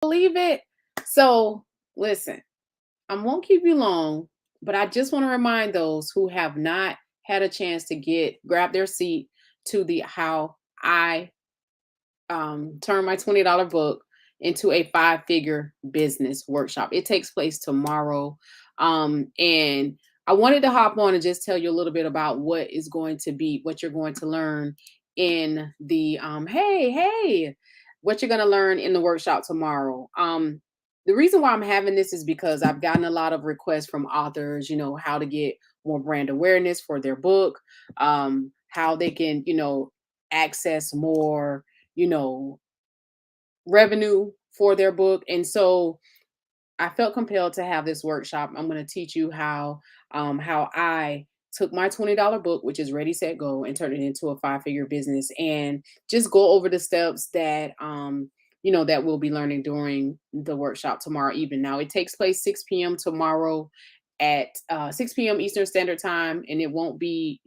Believe it? So, listen, I won't keep you long, but I just want to remind those who have not had a chance to grab their seat to the how I turn my $20 book into a five-figure business workshop. It takes place tomorrow. And I wanted to hop on and just tell you a little bit about what you're going to learn in the what you're going to learn in the workshop tomorrow. The reason why I'm having this is because I've gotten a lot of requests from authors, how to get more brand awareness for their book, how they can, access more, you know, revenue for their book. And so I felt compelled to have this workshop. I'm going to teach you how I took my $20 book, which is Ready Set Go, and turned it into a five-figure business, and just go over the steps that that we'll be learning during the workshop tomorrow evening. Now it takes place 6 p.m. tomorrow at 6 p.m. Eastern Standard Time, and it won't be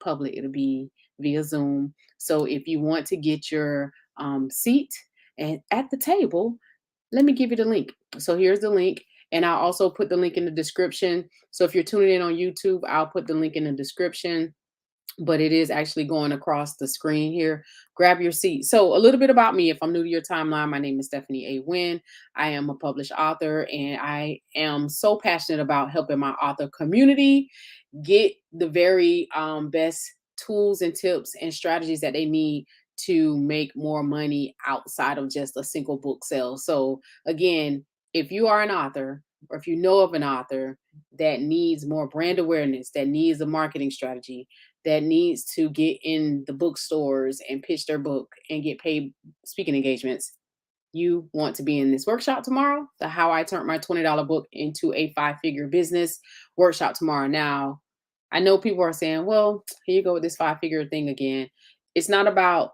public. It'll be via Zoom. So if you want to get your seat and at the table, let me give you the link. So here's the link. And I'll also put the link in the description. So if you're tuning in on YouTube, I'll put the link in the description, but it is actually going across the screen here. Grab your seat. So a little bit about me. If I'm new to your timeline, my name is Stephanie A. Wynn. I am a published author, and I am so passionate about helping my author community get the very best tools and tips and strategies that they need to make more money outside of just a single book sale. So again, if you are an author, or if you know of an author that needs more brand awareness, that needs a marketing strategy, that needs to get in the bookstores and pitch their book and get paid speaking engagements, you want to be in this workshop tomorrow, the How I Turned My $20 Book into a Five-Figure Business workshop tomorrow. Now, I know people are saying, well, here you go with this five-figure thing again. It's not about,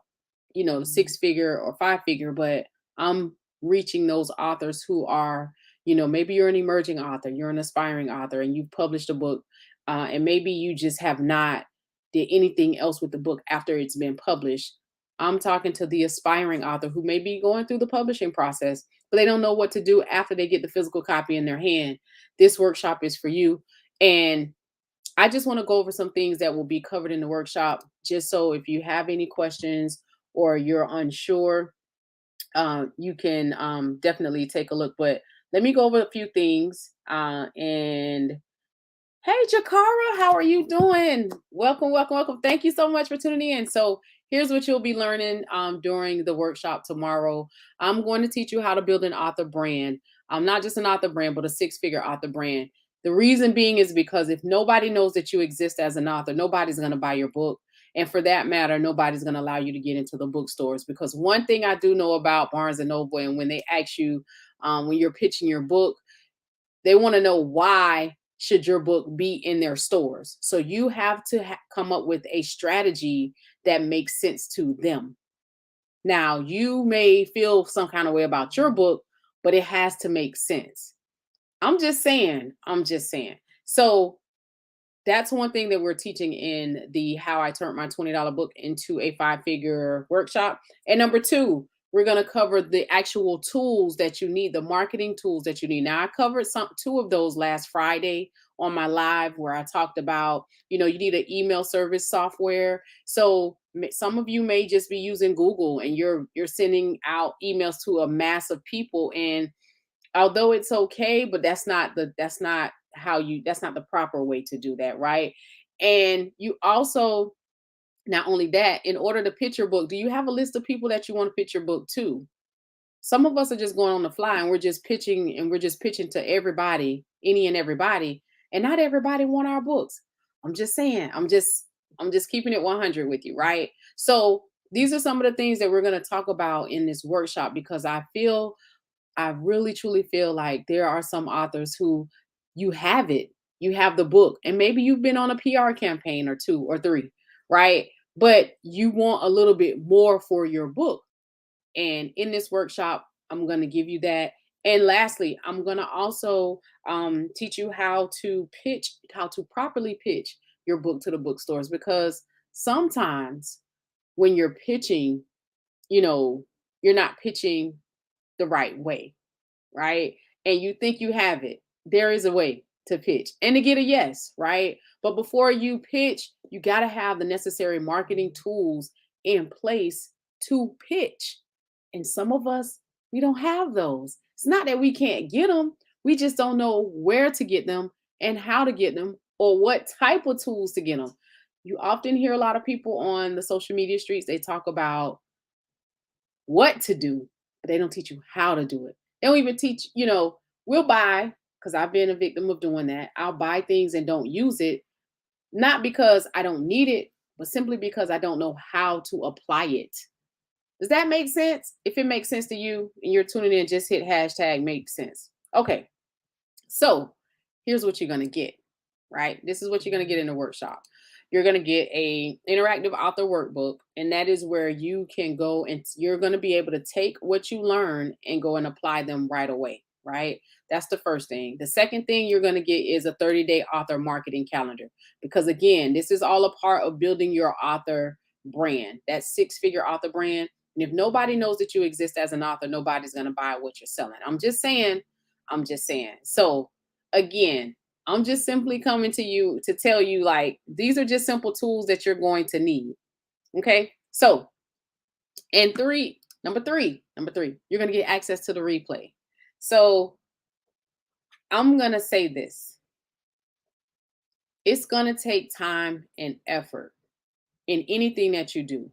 the six-figure or five-figure, but I'm reaching those authors who are, maybe you're an emerging author, you're an aspiring author, and you've published a book, and maybe you just have not did anything else with the book after it's been published. I'm talking to the aspiring author who may be going through the publishing process, but they don't know what to do after they get the physical copy in their hand. This workshop is for you. And I just want to go over some things that will be covered in the workshop, just so if you have any questions or you're unsure, you can definitely take a look. But let me go over a few things. And hey, Jakara, how are you doing? Welcome, welcome, welcome. Thank you so much for tuning in. So, here's what you'll be learning during the workshop tomorrow. I'm going to teach you how to build an author brand. Not just an author brand, but a six-figure author brand. The reason being is because if nobody knows that you exist as an author, nobody's going to buy your book. And for that matter, nobody's going to allow you to get into the bookstores. Because one thing I do know about Barnes and Noble, and when they ask you when you're pitching your book, they want to know why should your book be in their stores. So you have to come up with a strategy that makes sense to them. Now, you may feel some kind of way about your book, but it has to make sense. I'm just saying. I'm just saying. So that's one thing that we're teaching in the How I Turned My $20 Book into a Five-Figure workshop. And number two, we're going to cover the actual tools that you need, the marketing tools that you need. Now, I covered two of those last Friday on my live, where I talked about, you need an email service software. So some of you may just be using Google, and you're sending out emails to a mass of people, and although it's okay, but that's not the proper way to do that, right? And you also, not only that, in order to pitch your book, do you have a list of people that you want to pitch your book to? Some of us are just going on the fly, and we're just pitching to everybody, any and everybody, and not everybody want our books. I'm just saying. I'm just keeping it 100 with you, right? So these are some of the things that we're going to talk about in this workshop, because I really truly feel like there are some authors who you have it, you have the book, and maybe you've been on a PR campaign or two or three, right? But you want a little bit more for your book. And in this workshop, I'm going to give you that. And lastly, I'm going to also teach you how to properly pitch your book to the bookstores, because sometimes when you're pitching, you know, you're not pitching the right way, right? And you think you have it, there is a way to pitch and to get a yes, right? But before you pitch, you got to have the necessary marketing tools in place to pitch. And some of us, we don't have those. It's not that we can't get them, we just don't know where to get them and how to get them or what type of tools to get them. You often hear a lot of people on the social media streets, they talk about what to do, but they don't teach you how to do it. They don't even teach, we'll buy, because I've been a victim of doing that. I'll buy things and don't use it, not because I don't need it, but simply because I don't know how to apply it. Does that make sense? If it makes sense to you and you're tuning in, just hit hashtag make sense. Okay. So here's what you're going to get, right? This is what you're going to get in the workshop. You're going to get a interactive author workbook, and that is where you can go and you're going to be able to take what you learn and go and apply them right away, right? That's the first thing. The second thing you're going to get is a 30-day author marketing calendar, because again, this is all a part of building your author brand, that six-figure author brand. And if nobody knows that you exist as an author, nobody's going to buy what you're selling. I'm just saying. I'm just saying. So again, I'm just simply coming to you to tell you, like, these are just simple tools that you're going to need. Okay. So, and number three, you're going to get access to the replay. So I'm going to say this. It's going to take time and effort in anything that you do.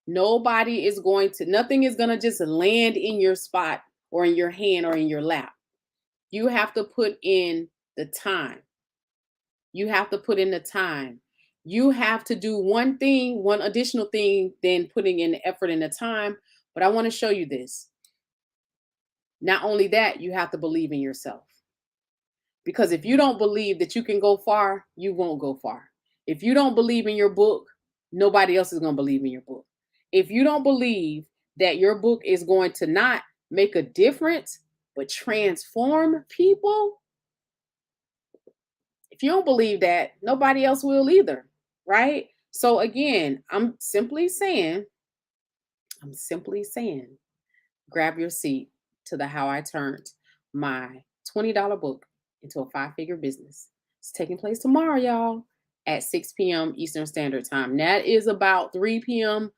Nothing is going to just land in your spot or in your hand or in your lap. You have to put in the time. You have to put in the time. You have to do one additional thing than putting in the effort and the time. But I want to show you this. Not only that, you have to believe in yourself. Because if you don't believe that you can go far, you won't go far. If you don't believe in your book, nobody else is going to believe in your book. If you don't believe that your book is going to not make a difference, but transform people, if you don't believe that, nobody else will either, right? So again, I'm simply saying, grab your seat to the How I Turned My $20 book into a five-figure business. It's taking place tomorrow, y'all, at 6 p.m. Eastern Standard Time. That is about 3 p.m.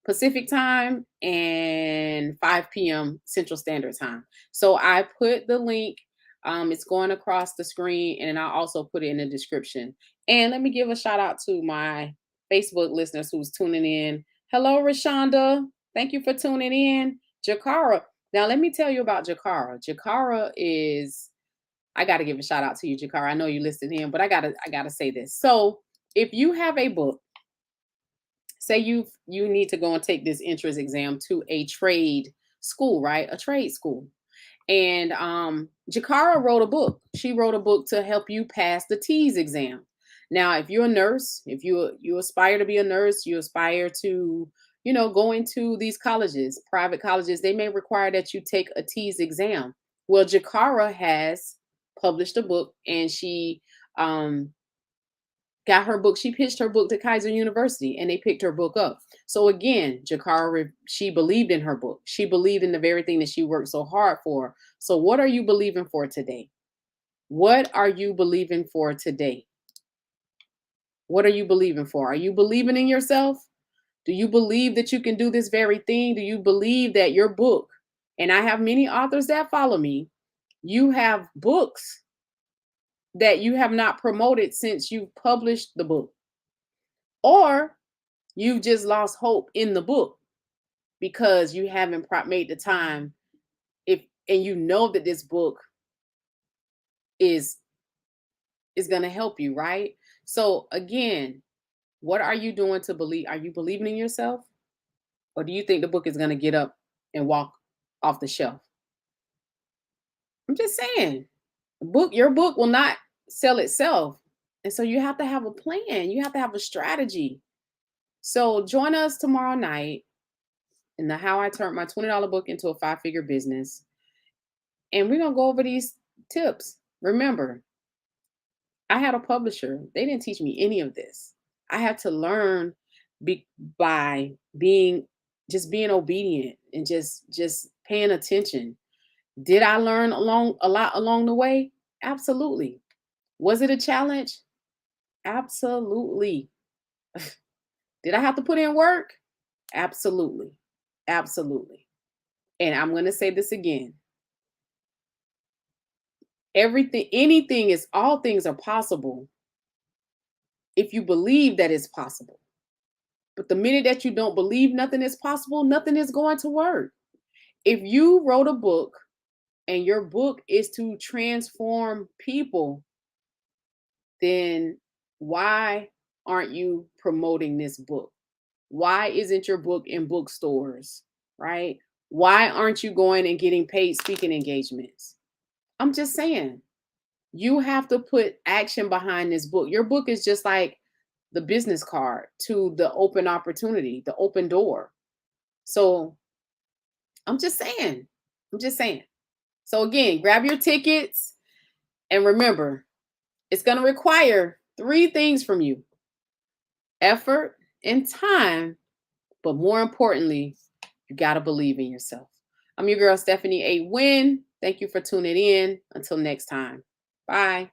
Pacific Time and 5 p.m. Central Standard Time. So I put the link. It's going across the screen, and I'll also put it in the description. And let me give a shout out to my Facebook listeners who's tuning in. Hello, Rashonda. Thank you for tuning in. Jakara. Now, let me tell you about Jakara. Jakara is, I got to give a shout out to you, Jakara. I know you listened in, but I gotta say this. So if you have a book, say you need to go and take this entrance exam to a trade school, right? A trade school. And Jakara wrote a book. She wrote a book to help you pass the TEAS exam. Now, if you're a nurse, if you aspire to be a nurse, you aspire to, go into these colleges, private colleges, they may require that you take a TEAS exam. Well, Jakara has published a book, and she got her book. She pitched her book to Kaiser University, and they picked her book up. So again, Jakara, she believed in her book. She believed in the very thing that she worked so hard for. So what are you believing for today? What are you believing for today? What are you believing for? Are you believing in yourself? Do you believe that you can do this very thing? Do you believe that your book, and I have many authors that follow me, you have books that you have not promoted since you published the book, or you've just lost hope in the book because you haven't made the time, and you know that this book is going to help you, right? So again, what are you doing to believe? Are you believing in yourself, or do you think the book is going to get up and walk off the shelf? I'm just saying, your book will not sell itself. And so you have to have a plan. You have to have a strategy. So join us tomorrow night in the How I Turned My $20 book into a five-figure business. And we're going to go over these tips. Remember, I had a publisher. They didn't teach me any of this. I had to learn by being just being obedient and just paying attention. Did I learn a lot along the way? Absolutely. Was it a challenge? Absolutely. Did I have to put in work? Absolutely. Absolutely. And I'm going to say this again. Everything, anything is, all things are possible if you believe that it's possible. But the minute that you don't believe nothing is possible, nothing is going to work. If you wrote a book and your book is to transform people, then why aren't you promoting this book? Why isn't your book in bookstores, right? Why aren't you going and getting paid speaking engagements? I'm just saying, you have to put action behind this book. Your book is just like the business card to the open opportunity, the open door. So I'm just saying, I'm just saying. So again, grab your tickets and remember, it's going to require three things from you: effort and time, but more importantly, you got to believe in yourself. I'm your girl, Stephanie A. Wynn. Thank you for tuning in. Until next time. Bye.